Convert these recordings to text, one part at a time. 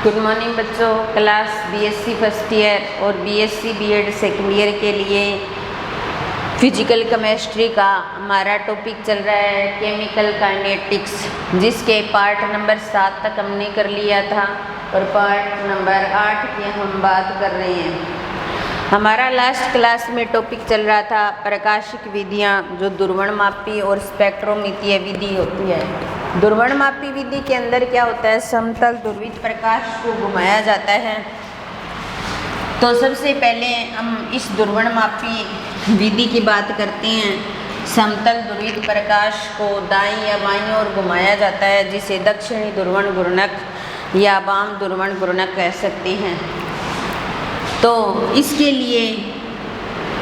Good morning बच्चों। Class BSc first year और BSc BEd second year के लिए फिजिकल केमिस्ट्री का हमारा टॉपिक चल रहा है केमिकल काइनेटिक्स, जिसके पार्ट नंबर 7 तक हमने कर लिया था और पार्ट नंबर 8 की हम बात कर रहे हैं। हमारा लास्ट क्लास में टॉपिक चल रहा था प्रकाशिक विधियाँ, जो ध्रुवणमापी और स्पेक्ट्रोमीतीय विधि होती है। ध्रुवणमापी विधि के अंदर क्या होता है, समतल ध्रुवित प्रकाश को घुमाया जाता है। तो सबसे पहले हम इस ध्रुवणमापी विधि की बात करते हैं। समतल ध्रुवित प्रकाश को दाईं या बाईं ओर घुमाया जाता है, जिसे दक्षिणी ध्रुवण घूर्णक या वाम ध्रुवण घूर्णक कह सकते हैं। तो इसके लिए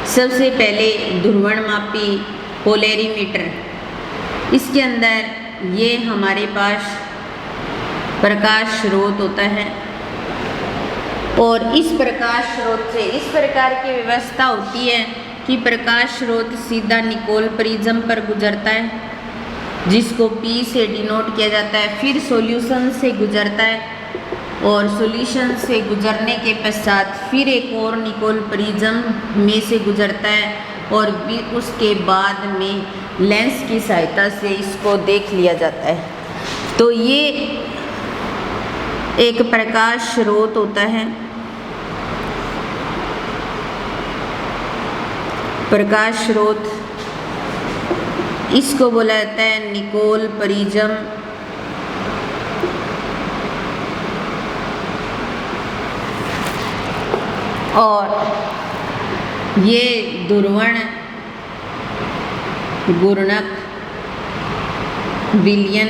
सबसे पहले ध्रुवणमापी पोलैरिमीटर, इसके अंदर ये हमारे पास प्रकाश स्रोत होता है और इस प्रकाश स्रोत से इस प्रकार की व्यवस्था होती है कि प्रकाश स्रोत सीधा निकोल प्रिज्म पर गुजरता है, जिसको P से डिनोट किया जाता है। फिर सॉल्यूशन से गुजरता है और सॉल्यूशन से गुजरने के पश्चात फिर एक और निकोल प्रिज्म में से गुजरता है और भी उसके बाद में लेंस की सहायता से इसको देख लिया जाता है। तो ये एक प्रकाश स्रोत होता है। प्रकाश स्रोत इसको बोला जाता है निकोल प्रिज्म। और ये ध्रुवण घूर्णक विलयन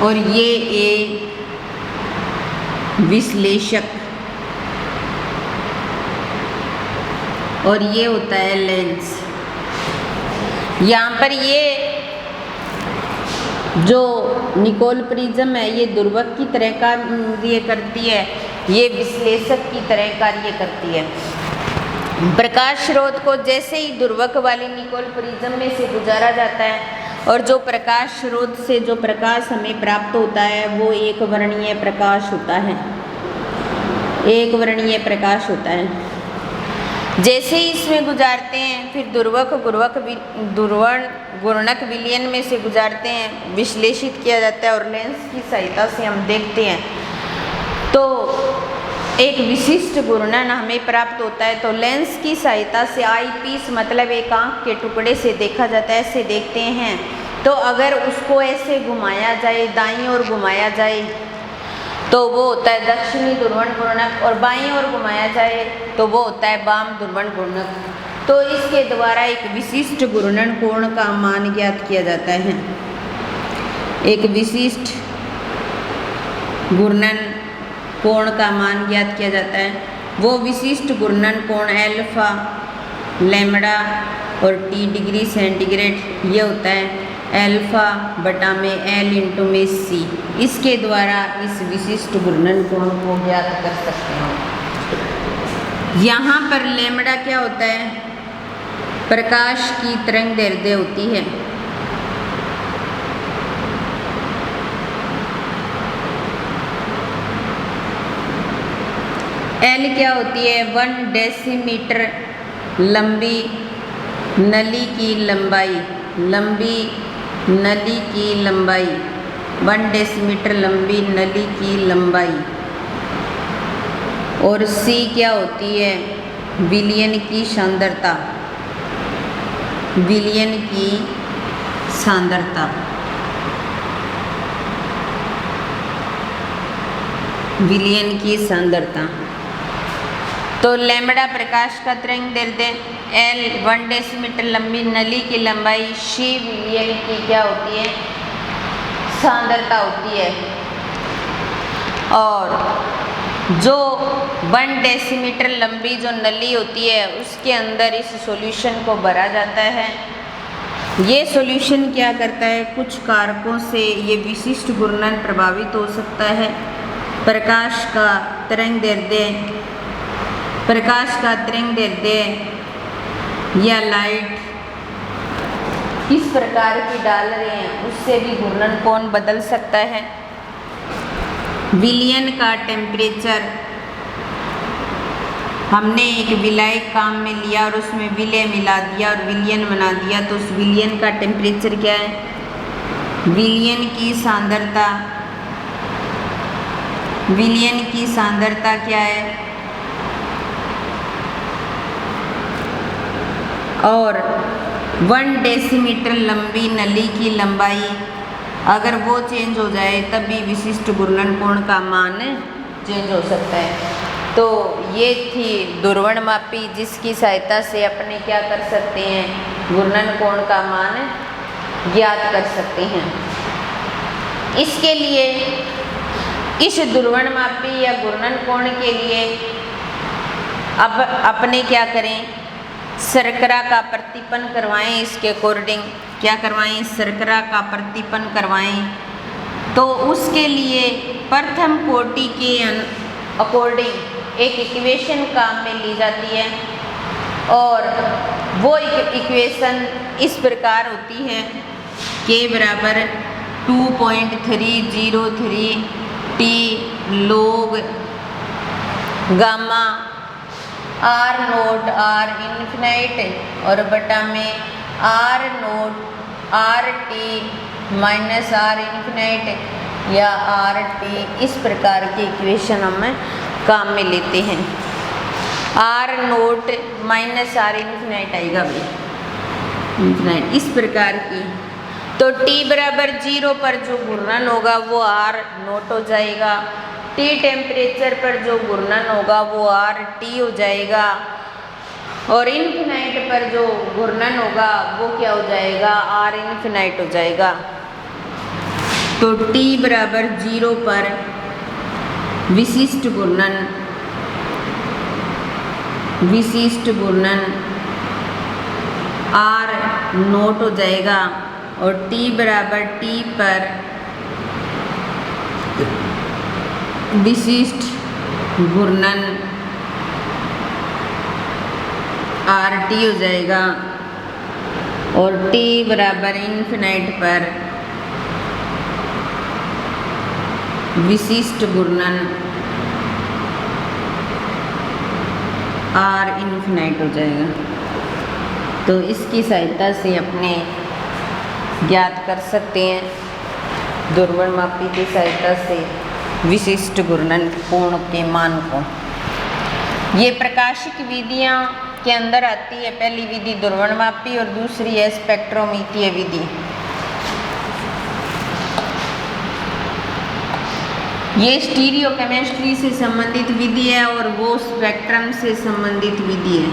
और ये एक विश्लेषक और ये होता है लेंस। यहाँ पर ये जो निकोल प्रिज्म है ये ध्रुवक की तरह कार्य करती है, ये विश्लेषक की तरह कार्य करती है। प्रकाश स्रोत को जैसे ही ध्रुवक वाली निकोल प्रिज्म में से गुजारा जाता है और जो प्रकाश स्रोत से जो प्रकाश हमें प्राप्त होता है वो एक वर्णीय प्रकाश होता है, एक वर्णीय प्रकाश होता है। जैसे ही इसमें गुजारते हैं फिर ध्रुवण घूर्णक विलयन में से गुजारते हैं, विश्लेषित किया जाता है और लेंस की सहायता से हम देखते हैं तो एक विशिष्ट घूर्णन हमें प्राप्त होता है। तो लेंस की सहायता से आई पीस मतलब एक आँख के टुकड़े से देखा जाता है, ऐसे देखते हैं। तो अगर उसको ऐसे घुमाया जाए, दाईं ओर घुमाया जाए तो वो होता है दक्षिणी ध्रुवण घूर्णक और बाईं ओर घुमाया जाए तो वो होता है वाम ध्रुवण घूर्णक। तो इसके द्वारा एक विशिष्ट घूर्णन कोण का मान ज्ञात किया जाता है। एक विशिष्ट घूर्णन कोण का मान ज्ञात किया जाता है। वो विशिष्ट घूर्णन कोण अल्फा, लैम्बडा और टी डिग्री सेंटीग्रेड ये होता है अल्फा बटा में L इंटू में C। इसके द्वारा इस विशिष्ट घूर्णन कोण को ज्ञात कर सकते हैं। यहाँ पर लैम्बडा क्या होता है, प्रकाश की तरंग दैर्ध्य होती है। L क्या होती है, 1 डेसीमीटर लंबी नली की लंबाई, नली की लंबाई 1 डेसीमीटर लंबी नली की लंबाई। और C क्या होती है, विलयन की सांद्रता, विलयन की सांद्रता। विलयन की सांद्रता। तो लैम्बडा प्रकाश का तरंग दैर्ध्य, L 1 डेसीमीटर लंबी नली की लंबाई, C विलयन की क्या होती है, सांद्रता होती है। और जो 1 डेसीमीटर लंबी जो नली होती है उसके अंदर इस सॉल्यूशन को भरा जाता है। ये सॉल्यूशन क्या करता है, कुछ कारकों से ये विशिष्ट घूर्णन प्रभावित हो सकता है। प्रकाश का तरंग दैर्ध्य या लाइट किस प्रकार की डाल रहे हैं उससे भी घूर्णन कोण बदल सकता है। विलयन का टेम्परेचर, हमने एक विलायक काम में लिया और उसमें विलय मिला दिया और विलयन बना दिया, तो उस विलयन का टेम्परेचर क्या है? विलयन की सांद्रता, विलयन की सांद्रता क्या है? और 1 डेसीमीटर लंबी नली की लंबाई अगर वो चेंज हो जाए तब भी विशिष्ट घूर्णन कोण का मान चेंज हो सकता है। तो ये थी ध्रुवणमापी, जिसकी सहायता से अपने क्या कर सकते हैं? घूर्णन कोण का मान ज्ञात कर सकते हैं। इसके लिए इस ध्रुवणमापी या घूर्णन कोण के लिए अब अपने क्या करें? शर्करा का प्रतिपन्न करवाएं। इसके अकॉर्डिंग क्या करवाएं? शर्करा का प्रतिपन्न करवाएं। तो उसके लिए प्रथम कोटि के अकॉर्डिंग एक इक्वेशन काम में ली जाती है और वो इक्वेशन इस प्रकार होती है के बराबर 2.303 T log gamma R note R infinite और बटा में R note R T minus R infinite या R T, इस प्रकार की इक्वेशन हम काम में लेते हैं। R note minus R infinite आएगा भाई, इन्फिनाइट इस प्रकार की। तो T बराबर 0 पर जो घूर्णन होगा वो R नोट हो जाएगा, T टेम्परेचर पर जो घूर्णन होगा वो R T हो जाएगा और इन्फिनाइट पर जो घूर्णन होगा वो क्या हो जाएगा? R इन्फिनाइट हो जाएगा। तो T बराबर 0 पर विशिष्ट घूर्णन R नोट हो जाएगा और T बराबर T पर विशिष्ट घूर्णन RT हो जाएगा और T बराबर इन्फिनाइट पर विशिष्ट घूर्णन R इन्फिनाइट हो जाएगा। तो इसकी सहायता से अपने ज्ञात कर सकते हैं ध्रुवणमापी की सहायता से विशिष्ट घूर्णन कोण के मान को। ये प्रकाशिक विधियां के अंदर आती है। पहली विधि ध्रुवणमापी और दूसरी है स्पेक्ट्रोमीटीय विधि। ये स्टीरियोकेमिस्ट्री से संबंधित विधि है और वो स्पेक्ट्रम से संबंधित विधि है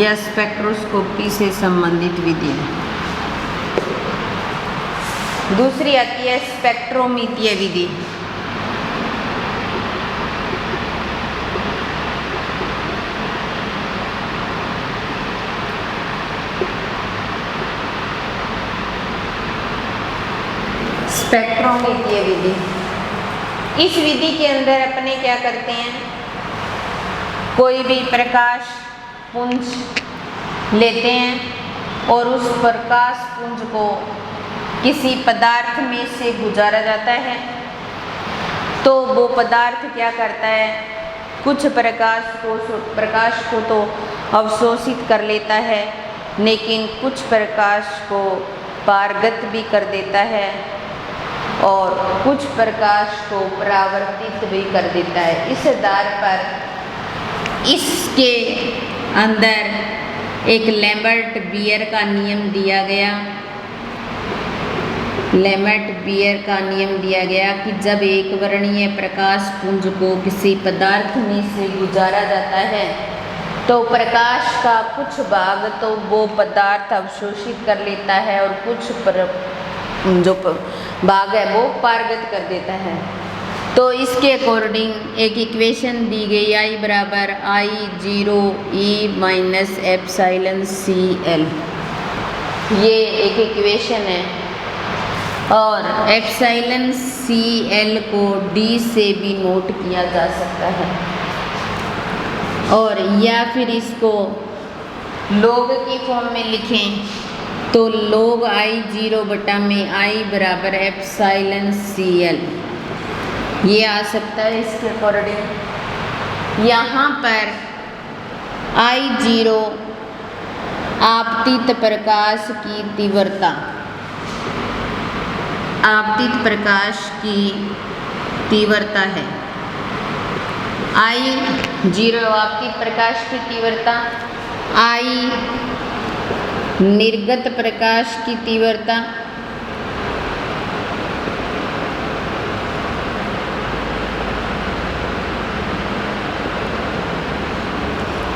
या स्पेक्ट्रोस्कोपी से संबंधित विधि है। दूसरी आती है स्पेक्ट्रोमीटीय विधि। स्पेक्ट्रोमीटीय विधि, इस विधि के अंदर अपने क्या करते हैं? कोई भी प्रकाश पुंज लेते हैं और उस प्रकाश पुंज को किसी पदार्थ में से गुजारा जाता है, तो वो पदार्थ क्या करता है? कुछ प्रकाश को तो अवशोषित कर लेता है, लेकिन कुछ प्रकाश को पारगत भी कर देता है और कुछ प्रकाश को परावर्तित भी कर देता है। इस आधार पर इसके अंदर एक लैम्बर्ट बियर का नियम दिया गया। लैम्बर्ट बियर का नियम दिया गया कि जब एक वर्णीय प्रकाश पुंज को किसी पदार्थ में से गुजारा जाता है तो प्रकाश का कुछ भाग तो वो पदार्थ अवशोषित कर लेता है और कुछ जो भाग है वो पारगत कर देता है। तो इसके अकॉर्डिंग एक इक्वेशन दी गई I बराबर I0 E minus epsilon CL, ये एक इक्वेशन है और एप्सिलॉन CL को D से भी नोट किया जा सकता है और या फिर इसको लोग की फॉर्म में लिखें तो log I0 बटा में I बराबर एप्सिलॉन CL, ये आ सकता है इसके अकॉर्डिंग। यहाँ पर I0 आपतित प्रकाश की तीव्रता, आपतित प्रकाश की तीव्रता है। I0 आपतित प्रकाश की तीव्रता, I निर्गत प्रकाश की तीव्रता,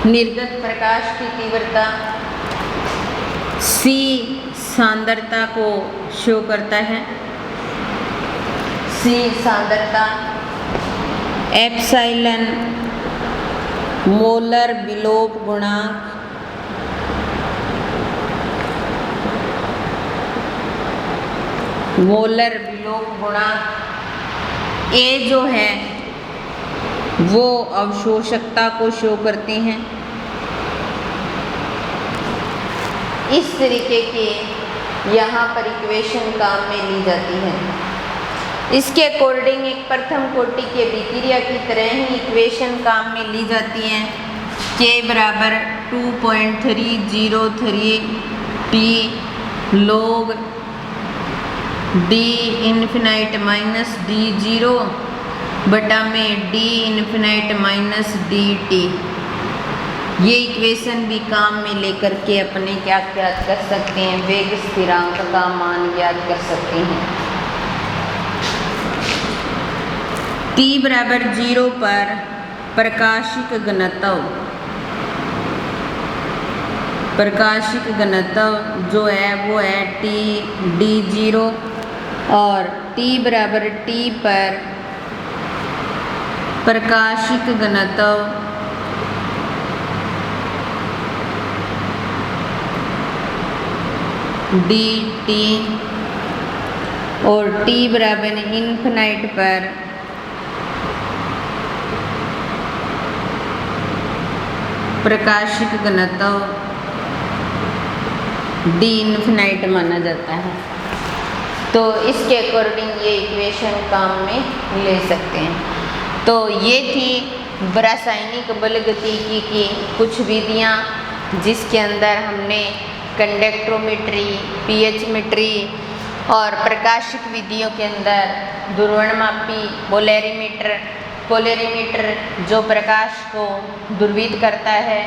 निर्गत प्रकाश की तीव्रता, C सांद्रता को शो करता है, C सांद्रता, एप्सिलॉन मोलर विलोप गुणांक, मोलर विलोप गुणांक, ए जो है वो अवशोषकता को शो करते हैं। इस तरीके के यहाँ पर इक्वेशन काम में ली जाती है। इसके अकॉर्डिंग एक प्रथम कोटि के अभिक्रिया की तरह ही इक्वेशन काम में ली जाती है। K बराबर 2.303 T log D infinite minus D0 बटा में D इन्फिनाइट माइनस DT। ये इक्वेशन भी काम में लेकर के अपने क्या ज्ञात कर सकते हैं, वेग स्थिरांक का मान ज्ञात कर सकते हैं। T बराबर 0 पर प्रकाशिक घनत्व, प्रकाशिक घनत्व जो है वो है T D0 और T बराबर T पर प्रकाशिक घनत्व DT और T बराबर इन्फिनाइट पर प्रकाशिक घनत्व D इन्फिनाइट माना जाता है। तो इसके अकॉर्डिंग ये इक्वेशन काम में ले सकते हैं। तो ये थी रासायनिक बलगतिकी की कुछ विधियाँ, जिसके अंदर हमने कंडक्ट्रोमेट्री, पीएचमेट्री और प्रकाशिक विधियों के अंदर ध्रुवणमापी, पोलरीमीटर जो प्रकाश को ध्रुवित करता है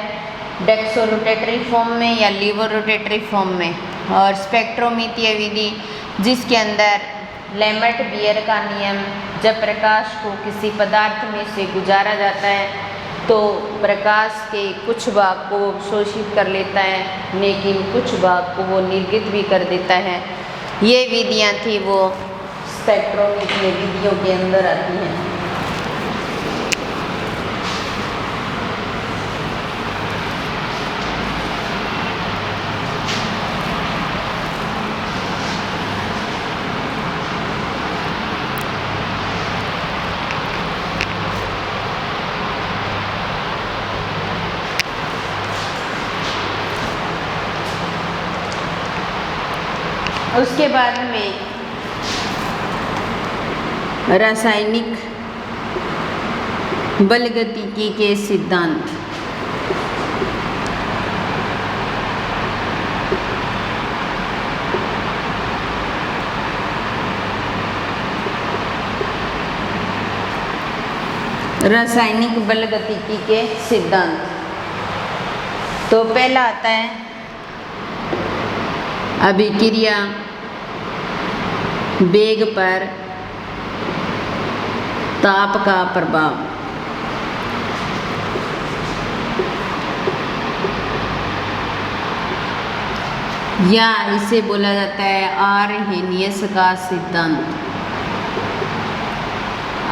डेक्सो रोटेटरी फॉर्म में या लीवर रोटेटरी फॉर्म में, और स्पेक्ट्रोमीतीय विधि जिसके अंदर लैम्बर्ट बियर का नियम, जब प्रकाश को किसी पदार्थ में से गुजारा जाता है तो प्रकाश के कुछ भाग को शोषित कर लेता है लेकिन कुछ भाग को वो निर्गत भी कर देता है। ये विधियाँ थी वो स्पेक्ट्रोमीतीय विधियों के अंदर आती हैं। उसके बाद में रासायनिक बलगतिकी के सिद्धांत। रासायनिक बलगतिकी के सिद्धांत। तो पहला आता है अभिक्रिया वेग पर ताप का प्रभाव। या इसे बोला जाता है आर्हेनियस का सिद्धांत।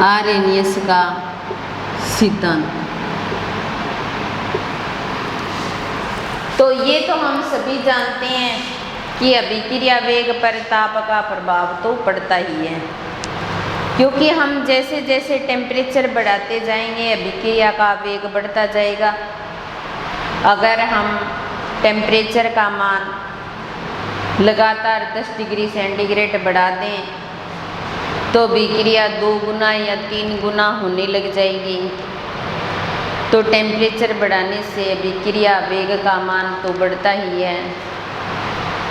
आर्हेनियस का सिद्धांत। तो ये तो हम सभी जानते हैं कि अभिक्रिया वेग पर ताप का प्रभाव तो पड़ता ही है, क्योंकि हम जैसे जैसे टेम्परेचर बढ़ाते जाएंगे अभिक्रिया का वेग बढ़ता जाएगा। अगर हम टेम्परेचर का मान लगातार 10 डिग्री सेंटीग्रेड बढ़ा दें तो अभिक्रिया 2 गुना या 3 गुना होने लग जाएगी। तो टेम्परेचर बढ़ाने से अभिक्रिया वेग का मान तो बढ़ता ही है,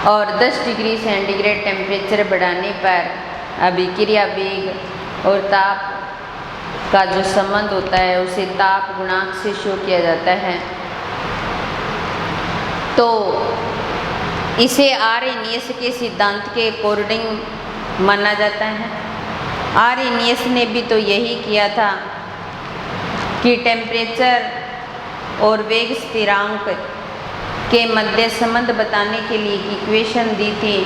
और 10 डिग्री सेंटीग्रेड टेम्परेचर बढ़ाने पर अभिक्रिया वेग और ताप का जो संबंध होता है उसे ताप गुणांक से शो किया जाता है। तो इसे आर्हेनियस के सिद्धांत के अकॉर्डिंग माना जाता है। आर्हेनियस ने भी तो यही किया था कि टेम्परेचर और वेग स्थिरांक के मध्य संबंध बताने के लिए एक इक्वेशन दी थी,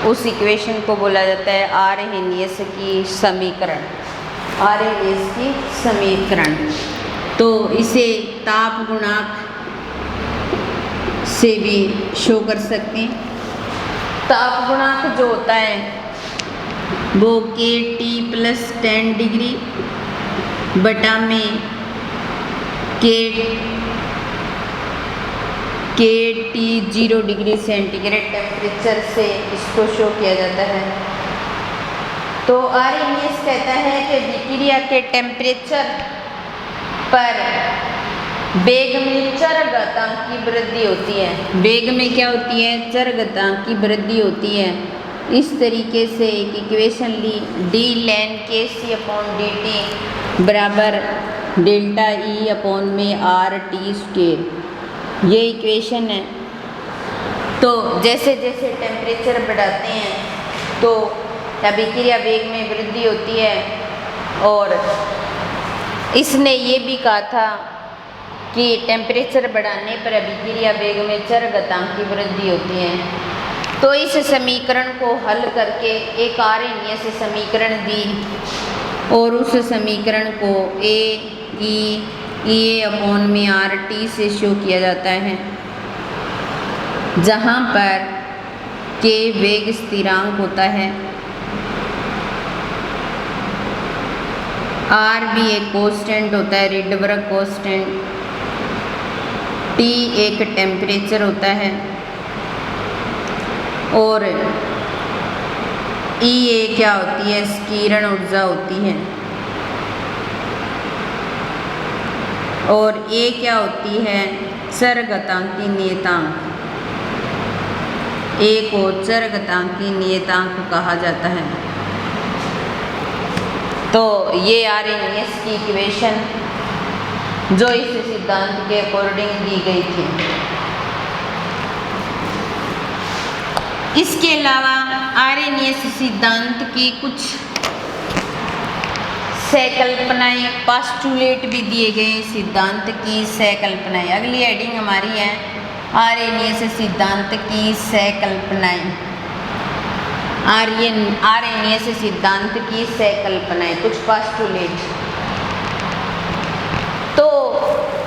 उस इक्वेशन को बोला जाता है आर्हेनियस की समीकरण। आर्हेनियस की समीकरण, तो इसे ताप गुणांक से भी शो कर सकते हैं। ताप गुणांक जो होता है वो KT + 10 डिग्री बटा में KT 0 डिग्री सेंटीग्रेड टेम्परेचर से इसको शो किया जाता है। तो आर्हेनियस कहता है कि अभिक्रिया के टेम्परेचर पर वेग में चरघातांक की वृद्धि होती है। वेग में क्या होती है? चरघातांक की वृद्धि होती है। इस तरीके से एक इक्वेशन ली, d ln Kc/dt बराबर डेल्टा E/RT²। ये इक्वेशन है। तो जैसे जैसे टेम्परेचर बढ़ाते हैं तो अभिक्रिया वेग में वृद्धि होती है, और इसने ये भी कहा था कि टेम्परेचर बढ़ाने पर अभिक्रिया वेग में चरघातांक की वृद्धि होती है। तो इस समीकरण को हल करके एक आर्हेनियस समीकरण दी, और उस समीकरण को EA/RT से शो किया जाता है, जहाँ पर K वेग स्थिरांक होता है, R भी एक कांस्टेंट होता है, रिडबर्ग कांस्टेंट, T एक टेम्परेचर होता है, और EA क्या होती है? स्कीर्ण ऊर्जा होती है, और A क्या होती है? चरघातांकी नियतांक। A को चरघातांकी नियतांक कहा जाता है। तो ये आर्हेनियस की इक्वेशन जो इस सिद्धांत के अकॉर्डिंग दी गई थी। इसके अलावा आर्हेनियस सिद्धांत की कुछ सहकल्पनाएं, पास्टुलेट भी दिए गए सिद्धांत की सहकल्पनाएं। अगली हेडिंग हमारी है आर्हेनियस सिद्धांत की सहकल्पनाएं। आर्हेनियस सिद्धांत की सहकल्पनाएं, कुछ पास्टुलेट। तो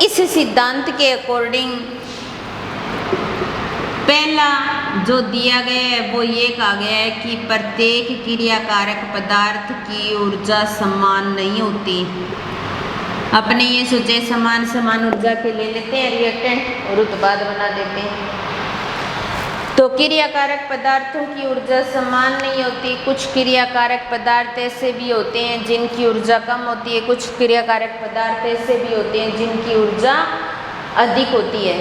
इस सिद्धांत के अकॉर्डिंग पहला जो दिया गया है वो ये कहा गया है कि प्रत्येक क्रियाकारक पदार्थ की ऊर्जा समान नहीं होती। अपने ये सोचे समान समान ऊर्जा के ले लेते हैं रिएक्टेंट और उत्पाद बना देते हैं। तो क्रियाकारक पदार्थों की ऊर्जा समान नहीं होती। कुछ क्रियाकारक पदार्थ ऐसे भी होते हैं जिनकी ऊर्जा कम होती है, कुछ क्रियाकारक पदार्थ ऐसे भी होते हैं जिनकी ऊर्जा अधिक होती है।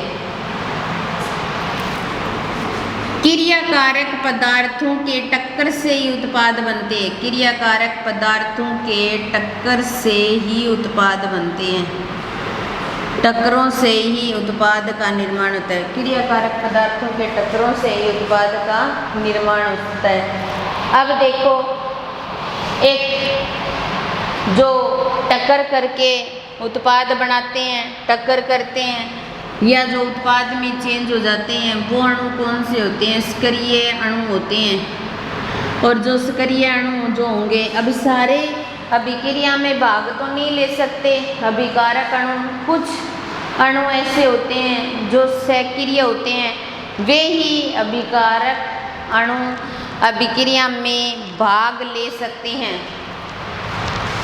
क्रियाकारक पदार्थों के टक्कर से ही उत्पाद बनते हैं। क्रियाकारक पदार्थों के टक्कर से ही उत्पाद बनते हैं। टक्करों से ही उत्पाद का निर्माण होता है। क्रियाकारक पदार्थों के टक्करों से ही उत्पाद का निर्माण होता है। अब देखो, एक जो टक्कर करके उत्पाद बनाते हैं, टक्कर करते हैं, या जो उत्पाद में चेंज हो जाते हैं, वो अणु कौन से होते हैं? सक्रिय अणु होते हैं। और जो सक्रिय अणु जो होंगे, अब सारे अभिक्रिया में भाग तो नहीं ले सकते अभिकारक अणु। कुछ अणु ऐसे होते हैं जो सक्रिय होते हैं, वे ही अभिकारक अणु अभिक्रिया में भाग ले सकते हैं।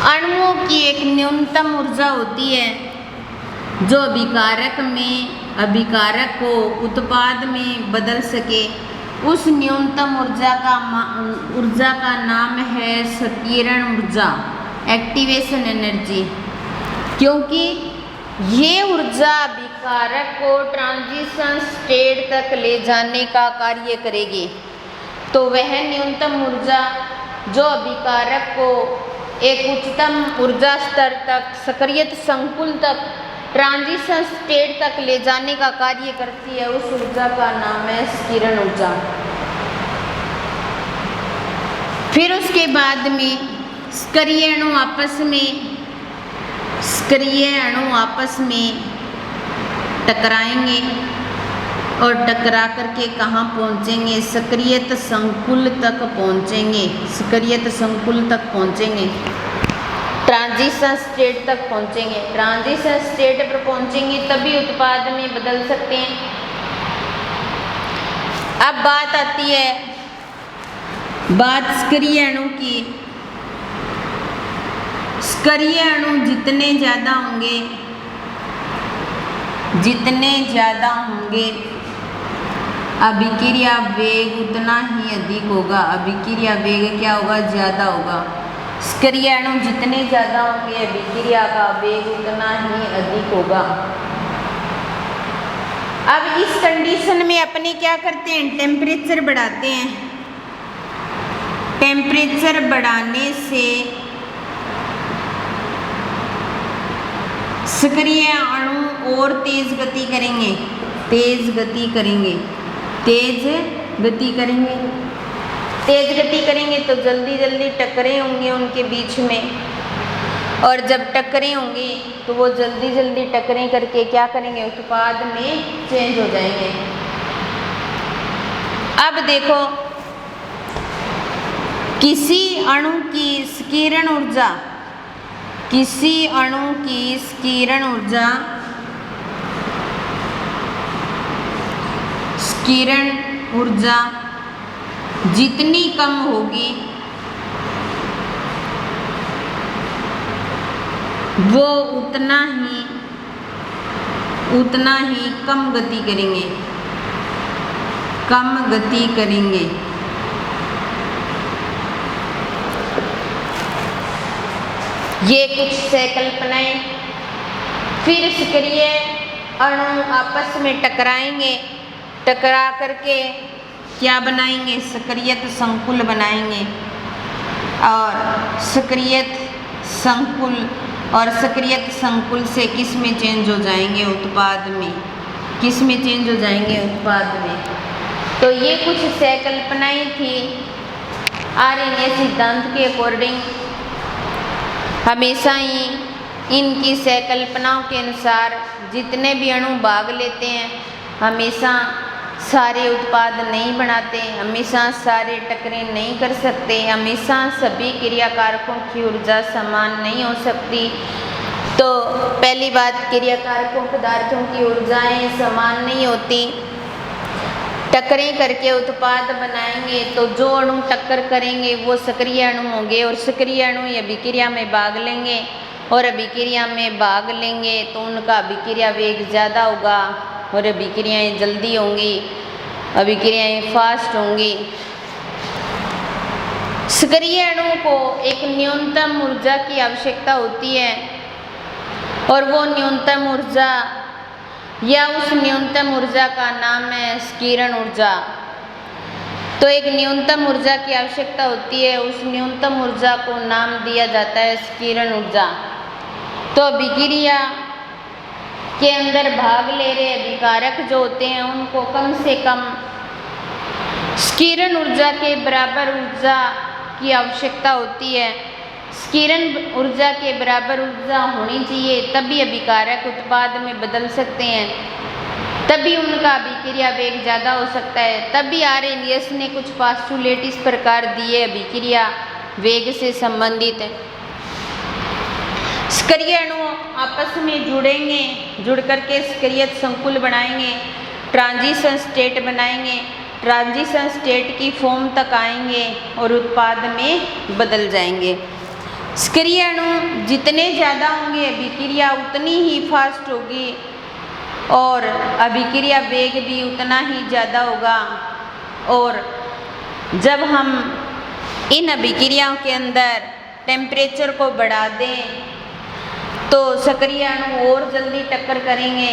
अणुओं की एक न्यूनतम ऊर्जा होती है जो अभिकारक को उत्पाद में बदल सके, उस न्यूनतम ऊर्जा का नाम है संकीर्ण ऊर्जा, एक्टिवेशन एनर्जी, क्योंकि ये ऊर्जा अभिकारक को ट्रांजिशन स्टेट तक ले जाने का कार्य करेगी। तो वह न्यूनतम ऊर्जा जो अभिकारक को एक उच्चतम ऊर्जा स्तर तक, सक्रियत संकुल तक, ट्रांजिशन स्टेट तक ले जाने का कार्य करती है, उस ऊर्जा का नाम है संकीर्ण ऊर्जा। फिर उसके बाद में सक्रिय अणु आपस में टकराएंगे और टकरा करके कहाँ पहुँचेंगे? सक्रियत संकुल तक पहुँचेंगे, सक्रियत संकुल तक पहुँचेंगे, ट्रांजिशन स्टेट तक पहुँचेंगे। ट्रांजिशन स्टेट पर पहुँचेंगे तभी उत्पाद में बदल सकते हैं। अब बात आती है सक्रिय अणु की। सक्रिय अणु जितने ज़्यादा होंगे अभिक्रिया वेग उतना ही अधिक होगा। अभिक्रिया वेग क्या होगा? ज़्यादा होगा। सक्रिय अणु जितने ज़्यादा होंगे अभिक्रिया का वेग उतना ही अधिक होगा। अब इस कंडीशन में अपने क्या करते हैं? टेम्परेचर बढ़ाते हैं। टेम्परेचर बढ़ाने से सक्रिय अणु और तेज गति करेंगे, तेज गति करेंगे तो जल्दी जल्दी टकरे होंगे उनके बीच में, और जब टकरे होंगी तो वो जल्दी जल्दी टकरें करके क्या करेंगे? उत्पाद में चेंज हो जाएंगे। अब देखो, किसी अणु की संकीर्ण ऊर्जा जितनी कम होगी वो उतना ही कम गति करेंगे। ये कुछ संकल्पनाएं। फिर सक्रिय अणु आपस में टकराएंगे, टकरा करके क्या बनाएंगे? सक्रियत संकुल बनाएंगे, और सक्रियत संकुल से किस में चेंज हो जाएंगे? उत्पाद में। किस में चेंज हो जाएंगे? उत्पाद में। तो ये कुछ संकल्पनाएं थी आर्यन सिद्धांत के अकॉर्डिंग। हमेशा ही इनकी संकल्पनाओं के अनुसार जितने भी अणु भाग लेते हैं हमेशा सारे उत्पाद नहीं बनाते, हमेशा सारे टकरें नहीं कर सकते, हमेशा सभी क्रियाकारकों की ऊर्जा समान नहीं हो सकती। तो पहली बात, क्रियाकारकों पदार्थों की ऊर्जाएं समान नहीं होती। टकरें करके उत्पाद बनाएंगे तो जो अणु टक्कर करेंगे वो सक्रिय अणु होंगे, और सक्रिय अणु अभिक्रिया में भाग लेंगे, और अभिक्रिया में भाग लेंगे तो उनका अभिक्रिया वेग ज़्यादा होगा और अभिक्रियाएँ जल्दी होंगी, अभिक्रियाएँ फास्ट होंगी। सक्रिय अणु को एक न्यूनतम ऊर्जा की आवश्यकता होती है, और वो न्यूनतम ऊर्जा या उस न्यूनतम ऊर्जा का नाम है संकीर्ण ऊर्जा। तो एक न्यूनतम ऊर्जा की आवश्यकता होती है, उस न्यूनतम ऊर्जा को नाम दिया जाता है संकीर्ण ऊर्जा। तो अभिक्रिया के अंदर भाग ले रहे अभिकारक जो होते हैं उनको कम से कम संकीर्ण ऊर्जा के बराबर ऊर्जा की आवश्यकता होती है। संकीर्ण ऊर्जा के बराबर ऊर्जा होनी चाहिए, तभी अभिकारक उत्पाद में बदल सकते हैं, तभी उनका अभिक्रिया वेग ज़्यादा हो सकता है। तभी आर्यनियस ने कुछ पास्टुलेट इस प्रकार दिए अभिक्रिया वेग से संबंधित। सक्रिय अणु आपस में जुड़ेंगे, जुड़ करके सक्रियत संकुल बनाएंगे, ट्रांजिशन स्टेट बनाएंगे, ट्रांजिशन स्टेट की फॉर्म तक आएंगे और उत्पाद में बदल जाएंगे। सक्रिय अणु जितने ज़्यादा होंगे अभिक्रिया उतनी ही फास्ट होगी और अभिक्रिया वेग भी उतना ही ज़्यादा होगा, और जब हम इन अभिक्रियाओं के अंदर टेम्परेचर को बढ़ा दें तो सक्रिय अणु और जल्दी टक्कर करेंगे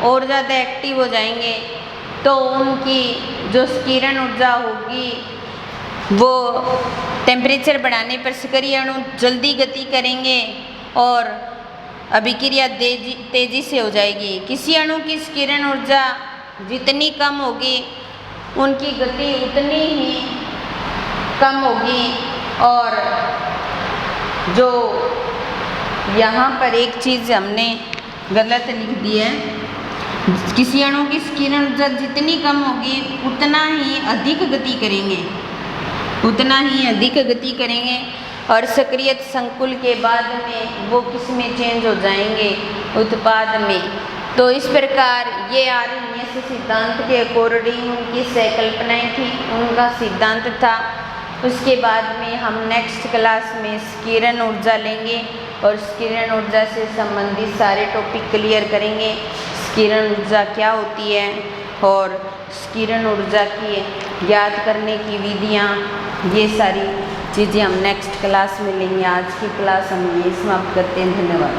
और ज़्यादा एक्टिव हो जाएंगे, तो उनकी जो स्कीरण ऊर्जा होगी वो टेम्परेचर बढ़ाने पर सक्रिय अणु जल्दी गति करेंगे और अभिक्रिया तेजी से हो जाएगी। किसी अणु की स्कीरण ऊर्जा जितनी कम होगी उनकी गति उतनी ही कम होगी। और जो यहाँ पर एक चीज़ हमने गलत लिख दी है, किसी अणु की स्कीरण ऊर्जा जितनी कम होगी उतना ही अधिक गति करेंगे, उतना ही अधिक गति करेंगे और सक्रिय संकुल के बाद में वो किस में चेंज हो जाएंगे, उत्पाद में। तो इस प्रकार ये आर्यनियस सिद्धांत के अकॉर्डिंग उनकी संकल्पनाएं थी, उनका सिद्धांत था। उसके बाद में हम नेक्स्ट क्लास में स्कीरण ऊर्जा लेंगे और स्कीरण ऊर्जा से संबंधित सारे टॉपिक क्लियर करेंगे। स्कीरण ऊर्जा क्या होती है और स्कीरण ऊर्जा की याद करने की विधियाँ, ये सारी चीज़ें हम नेक्स्ट क्लास में लेंगे। आज की क्लास हम ये समाप्त करते हैं। धन्यवाद।